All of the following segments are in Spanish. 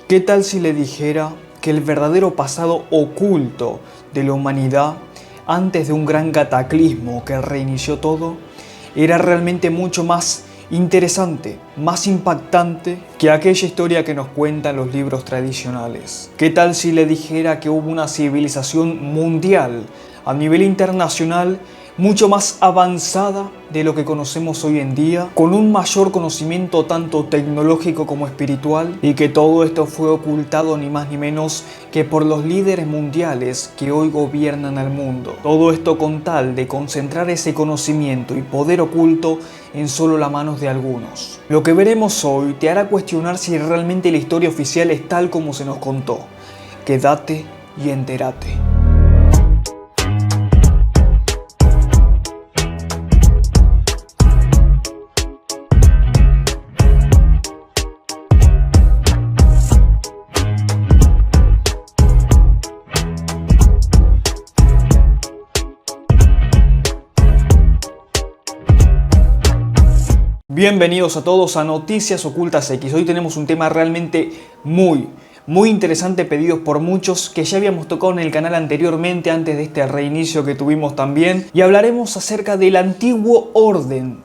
¿Qué tal si le dijera que el verdadero pasado oculto de la humanidad, antes de un gran cataclismo que reinició todo, era realmente mucho más interesante, más impactante que aquella historia que nos cuentan los libros tradicionales? ¿Qué tal si le dijera que hubo una civilización mundial, a nivel internacional, mucho más avanzada de lo que conocemos hoy en día, con un mayor conocimiento tanto tecnológico como espiritual, y que todo esto fue ocultado ni más ni menos que por los líderes mundiales que hoy gobiernan el mundo? Todo esto con tal de concentrar ese conocimiento y poder oculto en solo las manos de algunos. Lo que veremos hoy te hará cuestionar si realmente la historia oficial es tal como se nos contó. Quédate y entérate. Bienvenidos a todos a Noticias Ocultas X. Hoy tenemos un tema realmente muy interesante, pedidos por muchos, que ya habíamos tocado en el canal anteriormente, antes de este reinicio que tuvimos también. Y hablaremos acerca del antiguo orden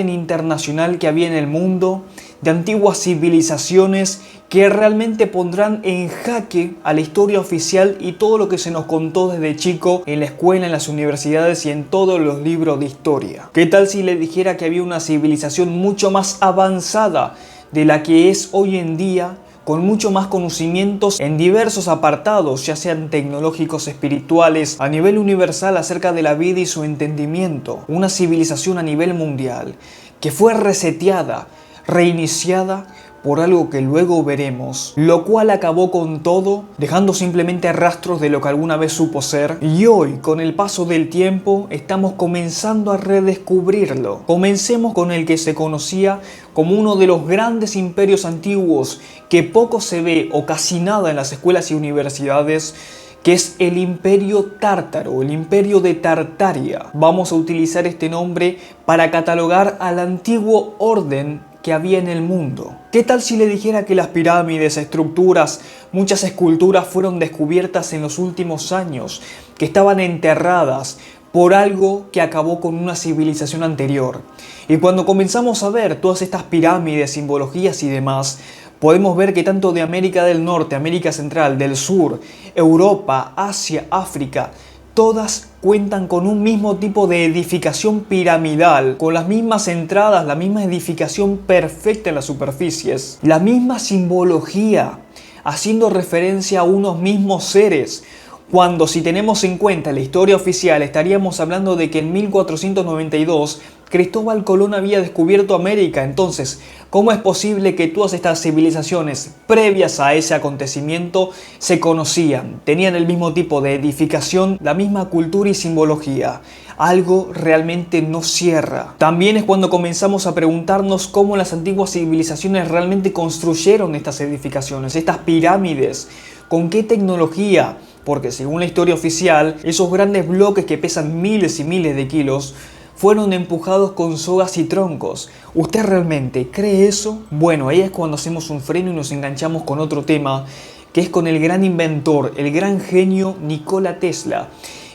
internacional que había en el mundo, de antiguas civilizaciones que realmente pondrán en jaque a la historia oficial y todo lo que se nos contó desde chico en la escuela, en las universidades y en todos los libros de historia. ¿Qué tal si le dijera que había una civilización mucho más avanzada de la que es hoy en día, con mucho más conocimientos en diversos apartados, ya sean tecnológicos, espirituales, a nivel universal acerca de la vida y su entendimiento? Una civilización a nivel mundial que fue reseteada, reiniciada por algo que luego veremos, lo cual acabó con todo, dejando simplemente rastros de lo que alguna vez supo ser. Y hoy, con el paso del tiempo, estamos comenzando a redescubrirlo. Comencemos con el que se conocía como uno de los grandes imperios antiguos, que poco se ve o casi nada en las escuelas y universidades, que es el Imperio Tártaro, el Imperio de Tartaria. Vamos a utilizar este nombre para catalogar al antiguo orden que había en el mundo. ¿Qué tal si le dijera que las pirámides, estructuras, muchas esculturas fueron descubiertas en los últimos años, que estaban enterradas por algo que acabó con una civilización anterior? Y cuando comenzamos a ver todas estas pirámides, simbologías y demás, podemos ver que tanto de América del Norte, América Central, del Sur, Europa, Asia, África, todas cuentan con un mismo tipo de edificación piramidal, con las mismas entradas, la misma edificación perfecta en las superficies, la misma simbología, haciendo referencia a unos mismos seres. Cuando, si tenemos en cuenta la historia oficial, estaríamos hablando de que en 1492 Cristóbal Colón había descubierto América. Entonces, ¿cómo es posible que todas estas civilizaciones previas a ese acontecimiento se conocían, tenían el mismo tipo de edificación, la misma cultura y simbología? Algo realmente no cierra. También es cuando comenzamos a preguntarnos cómo las antiguas civilizaciones realmente construyeron estas edificaciones, estas pirámides, con qué tecnología. Porque según la historia oficial, esos grandes bloques que pesan miles y miles de kilos fueron empujados con sogas y troncos. ¿Usted realmente cree eso? Bueno, ahí es cuando hacemos un freno y nos enganchamos con otro tema, que es con el gran inventor, el gran genio Nikola Tesla,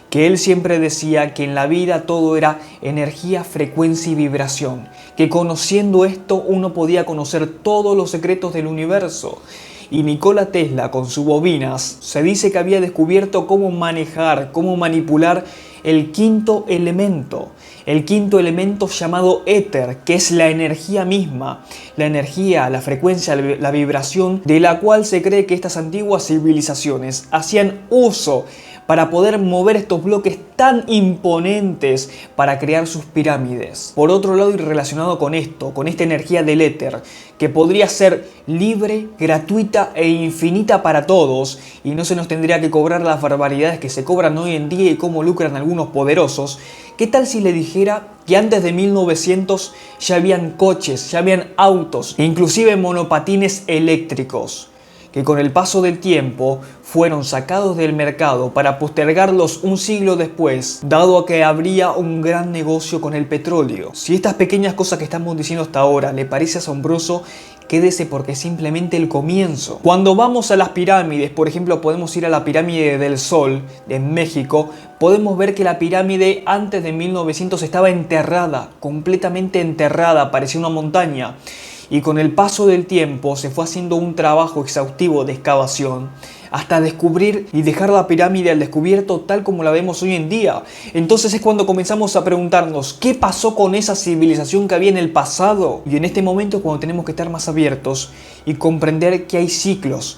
que él siempre decía que en la vida todo era energía, frecuencia y vibración, que conociendo esto uno podía conocer todos los secretos del universo. Y Nikola Tesla, con sus bobinas, se dice que había descubierto cómo manejar, cómo manipular el quinto elemento llamado éter, que es la energía misma, la energía, la frecuencia, la vibración, de la cual se cree que estas antiguas civilizaciones hacían uso para poder mover estos bloques tan imponentes para crear sus pirámides. Por otro lado, y relacionado con esto, con esta energía del éter, que podría ser libre, gratuita e infinita para todos, y no se nos tendría que cobrar las barbaridades que se cobran hoy en día y cómo lucran algunos poderosos, ¿qué tal si le dijera que antes de 1900 ya habían coches, ya habían autos, e inclusive monopatines eléctricos? que con el paso del tiempo fueron sacados del mercado para postergarlos un siglo después, dado a que habría un gran negocio con el petróleo. Si estas pequeñas cosas que estamos diciendo hasta ahora le parece asombroso, quédese porque es simplemente el comienzo. Cuando vamos a las pirámides, por ejemplo, podemos ir a la pirámide del Sol de México, podemos ver que la pirámide antes de 1900 estaba enterrada, completamente enterrada, parecía una montaña. Y con el paso del tiempo se fue haciendo un trabajo exhaustivo de excavación hasta descubrir y dejar la pirámide al descubierto tal como la vemos hoy en día. Entonces es cuando comenzamos a preguntarnos, ¿qué pasó con esa civilización que había en el pasado? Y en este momento es cuando tenemos que estar más abiertos y comprender que hay ciclos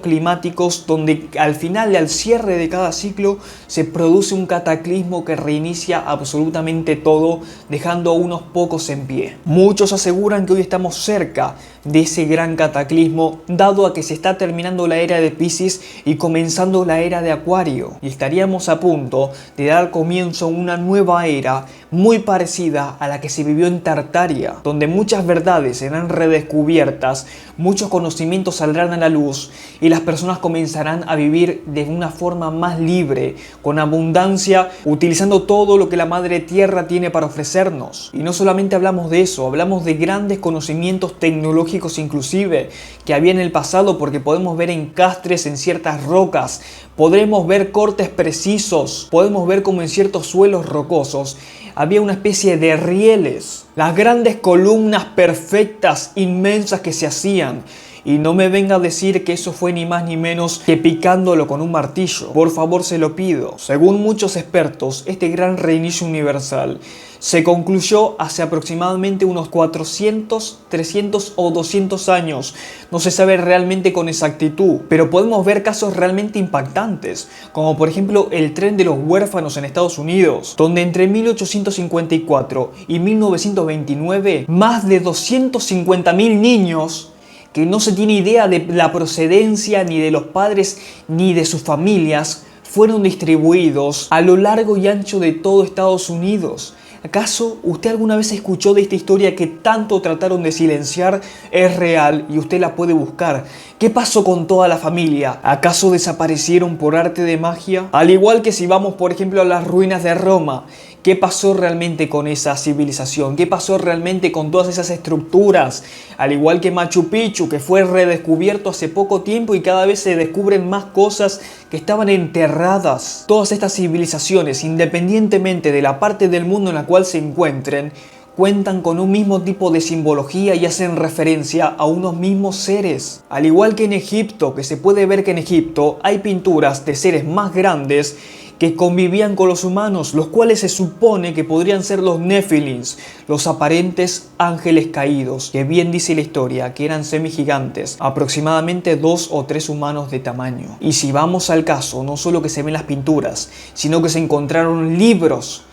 climáticos donde al final y al cierre de cada ciclo se produce un cataclismo que reinicia absolutamente todo, dejando a unos pocos en pie. Muchos aseguran que hoy estamos cerca de ese gran cataclismo, dado a que se está terminando la era de Piscis y comenzando la era de Acuario, y estaríamos a punto de dar comienzo a una nueva era muy parecida a la que se vivió en Tartaria, donde muchas verdades serán redescubiertas, muchos conocimientos saldrán a la luz y las personas comenzarán a vivir de una forma más libre, con abundancia, utilizando todo lo que la Madre Tierra tiene para ofrecernos. Y no solamente hablamos de eso, hablamos de grandes conocimientos tecnológicos inclusive que había en el pasado, porque podemos ver encastres en ciertas rocas, podremos ver cortes precisos, podemos ver como en ciertos suelos rocosos había una especie de rieles, las grandes columnas perfectas, inmensas que se hacían. Y no me venga a decir que eso fue ni más ni menos que picándolo con un martillo. Por favor, se lo pido. Según muchos expertos, este gran reinicio universal se concluyó hace aproximadamente unos 400, 300 o 200 años. No se sabe realmente con exactitud, pero podemos ver casos realmente impactantes, como por ejemplo el tren de los huérfanos en Estados Unidos, donde entre 1854 y 1929 más de 250.000 niños que no se tiene idea de la procedencia ni de los padres ni de sus familias, fueron distribuidos a lo largo y ancho de todo Estados Unidos. ¿Acaso usted alguna vez escuchó de esta historia que tanto trataron de silenciar? Es real y usted la puede buscar. ¿Qué pasó con toda la familia? ¿Acaso desaparecieron por arte de magia? Al igual que si vamos, por ejemplo, a las ruinas de Roma, ¿qué pasó realmente con esa civilización? ¿Qué pasó realmente con todas esas estructuras? Al igual que Machu Picchu, que fue redescubierto hace poco tiempo y cada vez se descubren más cosas que estaban enterradas. Todas estas civilizaciones, independientemente de la parte del mundo en la cual se encuentren, cuentan con un mismo tipo de simbología y hacen referencia a unos mismos seres. Al igual que en Egipto, que se puede ver que en Egipto hay pinturas de seres más grandes que convivían con los humanos, los cuales se supone que podrían ser los Nephilims, los aparentes ángeles caídos, que bien dice la historia que eran semigigantes, aproximadamente 2 o 3 humanos de tamaño. Y si vamos al caso, no solo que se ven las pinturas, sino que se encontraron libros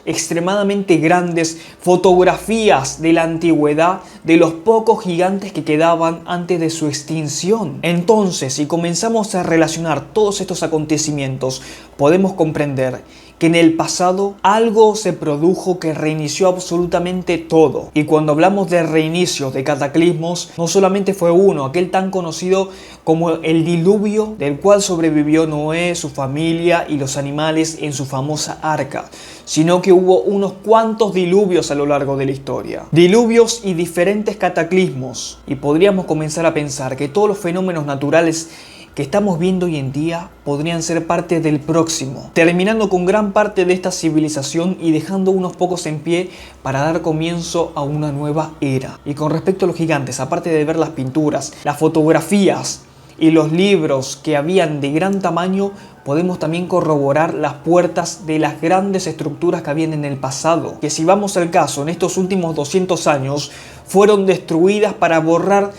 extremadamente grandes, fotografías de la antigüedad de los pocos gigantes que quedaban antes de su extinción. Entonces, si comenzamos a relacionar todos estos acontecimientos, podemos comprender que en el pasado algo se produjo que reinició absolutamente todo. Y cuando hablamos de reinicios, de cataclismos, no solamente fue uno, aquel tan conocido como el diluvio, del cual sobrevivió Noé, su familia y los animales en su famosa arca, sino que hubo unos cuantos diluvios a lo largo de la historia. Diluvios y diferentes cataclismos. Y podríamos comenzar a pensar que todos los fenómenos naturales que estamos viendo hoy en día podrían ser parte del próximo, terminando con gran parte de esta civilización y dejando unos pocos en pie para dar comienzo a una nueva era. Y con respecto a los gigantes, aparte de ver las pinturas, las fotografías y los libros que habían de gran tamaño, podemos también corroborar las puertas de las grandes estructuras que habían en el pasado, que si vamos al caso, en estos últimos 200 años fueron destruidas para borrar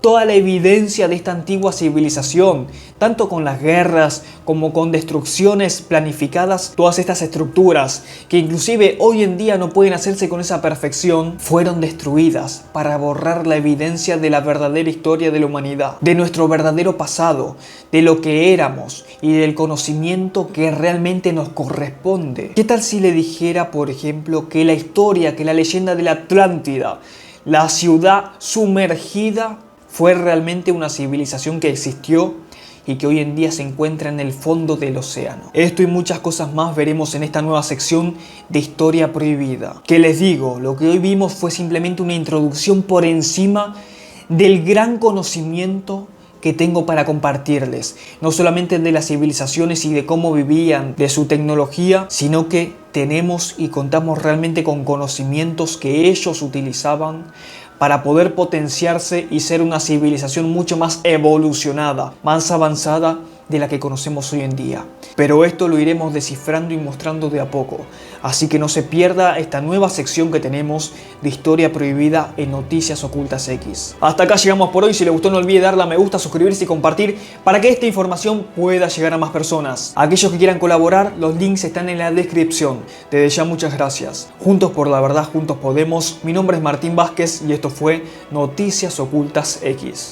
toda la evidencia de esta antigua civilización, tanto con las guerras como con destrucciones planificadas. Todas estas estructuras, que inclusive hoy en día no pueden hacerse con esa perfección, fueron destruidas para borrar la evidencia de la verdadera historia de la humanidad, de nuestro verdadero pasado, de lo que éramos y del conocimiento que realmente nos corresponde. ¿Qué tal si le dijera, por ejemplo, que la historia, que la leyenda de la Atlántida, la ciudad sumergida, fue realmente una civilización que existió y que hoy en día se encuentra en el fondo del océano. Esto y muchas cosas más veremos en esta nueva sección de Historia Prohibida. Que les digo, lo que hoy vimos fue simplemente una introducción por encima del gran conocimiento que tengo para compartirles, no solamente de las civilizaciones y de cómo vivían, de su tecnología, sino que tenemos y contamos realmente con conocimientos que ellos utilizaban para poder potenciarse y ser una civilización mucho más evolucionada, más avanzada de la que conocemos hoy en día. Pero esto lo iremos descifrando y mostrando de a poco, así que no se pierda esta nueva sección que tenemos de Historia Prohibida en Noticias Ocultas X. Hasta acá llegamos por hoy. Si les gustó, no olvide darle a me gusta, suscribirse y compartir para que esta información pueda llegar a más personas. Aquellos que quieran colaborar, los links están en la descripción. Desde ya muchas gracias. Juntos por la verdad, juntos podemos. Mi nombre es Martín Vázquez y esto fue Noticias Ocultas X.